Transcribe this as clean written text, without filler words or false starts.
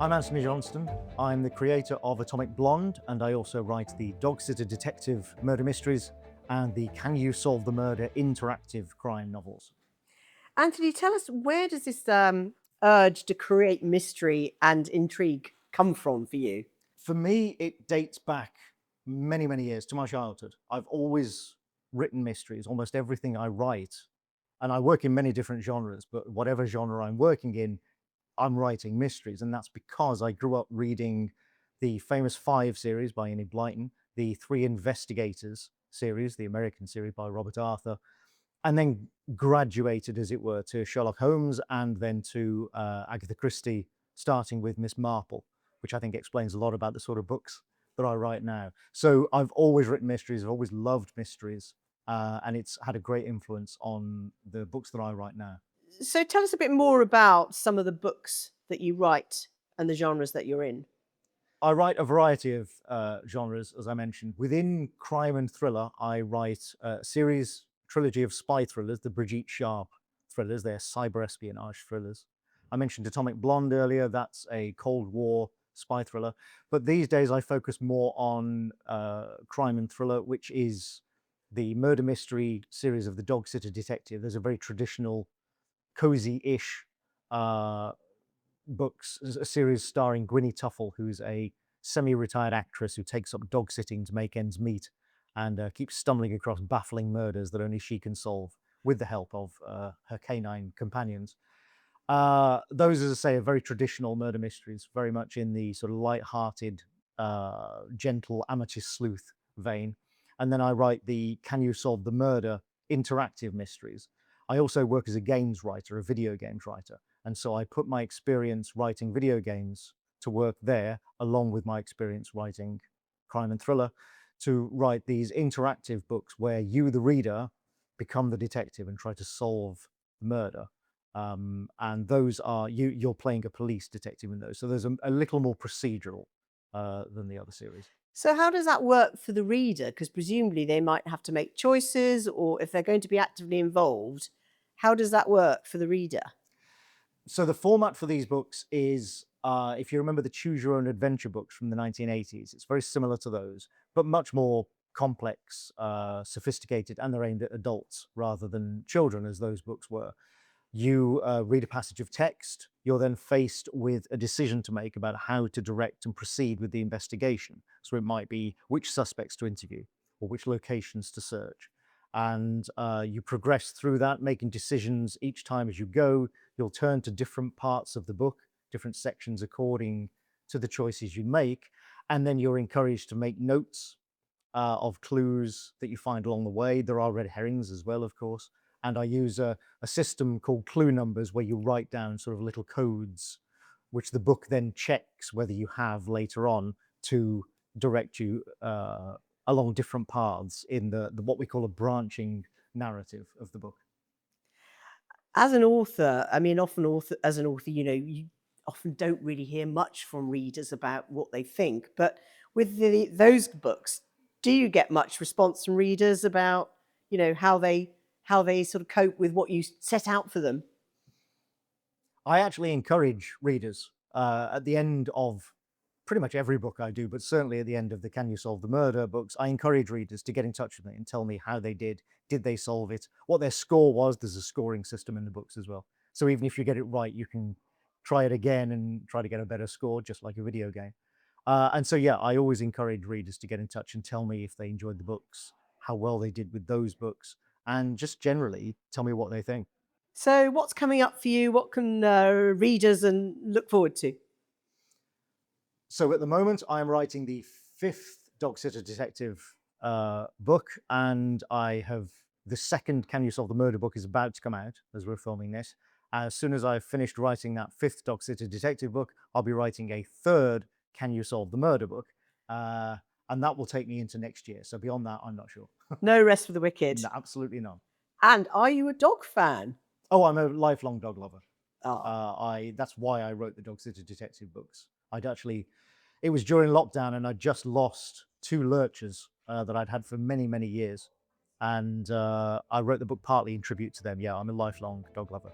I'm Antony Johnson. I'm the creator of Atomic Blonde, and I also write the Dog Sitter Detective murder mysteries and the Can You Solve the Murder interactive crime novels. Anthony, tell us, where does this urge to create mystery and intrigue come from for you? For me, it dates back many, many years to my childhood. I've always written mysteries, almost everything I write, and I work in many different genres, but whatever genre I'm working in, I'm writing mysteries, and that's because I grew up reading the famous Five series by Enid Blyton, the Three Investigators series, the American series by Robert Arthur, and then graduated, as it were, to Sherlock Holmes and then to Agatha Christie, starting with Miss Marple, which I think explains a lot about the sort of books that I write now. So I've always written mysteries, I've always loved mysteries, and it's had a great influence on the books that I write now. So tell us a bit more about some of the books that you write and the genres that you're in. I write a variety of genres, as I mentioned. Within crime and thriller, I write a series, trilogy of spy thrillers, the Brigitte Sharp thrillers. They're cyber espionage thrillers. I mentioned Atomic Blonde earlier. That's a Cold War spy thriller. But these days, I focus more on crime and thriller, which is the murder mystery series of the Dog Sitter Detective. There's a very traditional, cozy-ish books, a series starring Gwynnie Tuffle, who's a semi-retired actress who takes up dog sitting to make ends meet and keeps stumbling across baffling murders that only she can solve with the help of her canine companions. Those, as I say, are very traditional murder mysteries, very much in the sort of light-hearted, gentle amateur sleuth vein. And then I write the Can You Solve the Murder interactive mysteries. I also work as a games writer, a video games writer. And so I put my experience writing video games to work there, along with my experience writing crime and thriller, to write these interactive books where you, the reader, become the detective and try to solve the murder. And those are you're playing a police detective in those. So there's a little more procedural than the other series. So how does that work for the reader? Because presumably they might have to make choices, or if they're going to be actively involved, how does that work for the reader? So the format for these books is, if you remember the Choose Your Own Adventure books from the 1980s, it's very similar to those, but much more complex, sophisticated, and they're aimed at adults rather than children, as those books were. You read a passage of text, you're then faced with a decision to make about how to direct and proceed with the investigation. So it might be which suspects to interview or which locations to search. And you progress through that, making decisions each time as you go. You'll turn to different parts of the book, different sections according to the choices you make. And then you're encouraged to make notes of clues that you find along the way. There are red herrings as well, of course. And I use a system called clue numbers where you write down sort of little codes, which the book then checks whether you have later on to direct you along different paths in the what we call a branching narrative of the book. As an author, I mean, often as an author, you often don't really hear much from readers about what they think. But with those books, do you get much response from readers about, how they sort of cope with what you set out for them? I actually encourage readers at the end of pretty much every book I do, but certainly at the end of the Can You Solve the Murder books, I encourage readers to get in touch with me and tell me how they did they solve it, what their score was. There's a scoring system in the books as well. So even if you get it right, you can try it again and try to get a better score, just like a video game. And so, yeah, I always encourage readers to get in touch and tell me if they enjoyed the books, how well they did with those books, and just generally tell me what they think. So, what's coming up for you? What can readers and look forward to? So at the moment, I'm writing the fifth Dog Sitter Detective book, and I have the second Can You Solve the Murder book is about to come out as we're filming this. As soon as I've finished writing that fifth Dog Sitter Detective book, I'll be writing a third Can You Solve the Murder book, and that will take me into next year. So beyond that, I'm not sure. No rest for the wicked. No, absolutely none. And are you a dog fan? Oh, I'm a lifelong dog lover. Ah. That's why I wrote the Dog Sitter Detective books. It was during lockdown, and I just lost two lurchers that I'd had for many, many years. And I wrote the book partly in tribute to them. Yeah, I'm a lifelong dog lover.